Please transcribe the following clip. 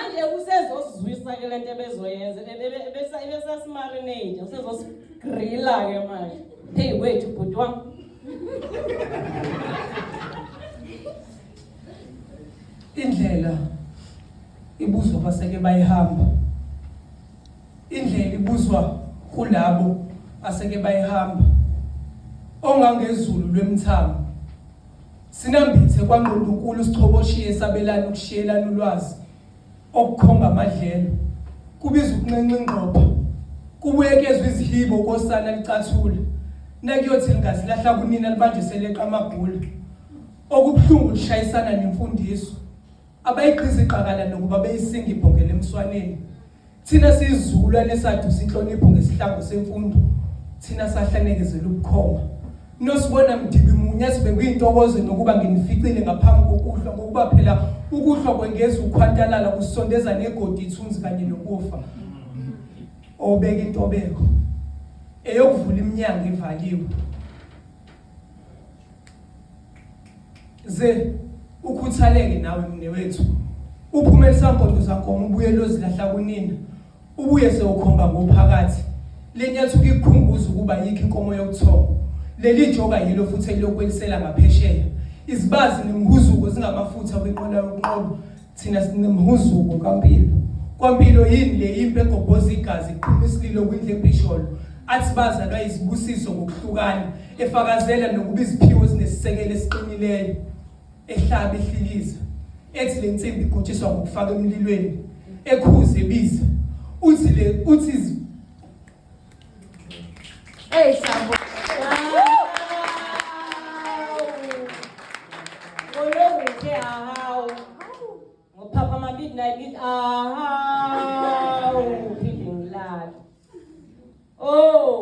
manje usezosizwisa ke lento ebezoyenza ebesasimarinate usezosigrilla ke manje. Hey wethu bhuti wami. Indlela ibuzwa baseke bayihamba. Indlela ibuzwa kulabo aseke bayihamba. Ongangezulu lwemthamo. Sinambithe kwaNgqondonkulu sichoboshiye sabelana ukushiyelana ulwazi okukhomba amadlelo. Kubiza ukuncenca ingqopha. Kubuyekezwe izihibo kosana licathula. Nakuyothi lingasilahla kunina libanje seleqa amabhula. Okubhlungu lishayisana nemfundiso. Abayiqhiza iqakala nokuba beyisinga ibhongela emswaneni. Thina siyizukulwane sadusa inhlonipho ngesihlangu semfundo. Thina sahlanekezela ukukhoma. Nosibona mdibi munye sibekuyintokozo nokuba nginificile ngaphambi kokuhlwa ngokuba phela ukuhlwa kwengeza ukhwantalala kusondeza negodi ithunzi kanye nokufa. Obeka intobeko eyokuvula iminyango evaliwe. Ze ukhuthaleke nawe mnewethu. Uphumele sampondo zankomo ubuye lozilahla kunina. Ubuye sewukhomba ngophakathi. Lenyathuka ikukhumbuza ukuba yikho inkomo yokuthonga. Leli joka yilo futhi eliyokwelisela ngaphesheya. Izibazi nemhuzuko zingamafutha kweqola yokunqobo. Thina sinemhuzuko kaMpilo. KwaMpilo yini le impi egobhoza igazi iqhuma isililo kwindlebhisholo. Athi bazalwa izibusiso ngokuhlukana efakazela nokuba iziphiwo zinesisekelo esiqinileyo. Ehlaba ehliliza. Ethi le nsimbi igotshiswa ngokufaka emlilweni. Ekhuze ebiza. Uthi Hey Sambo. Papa my midnight is oh,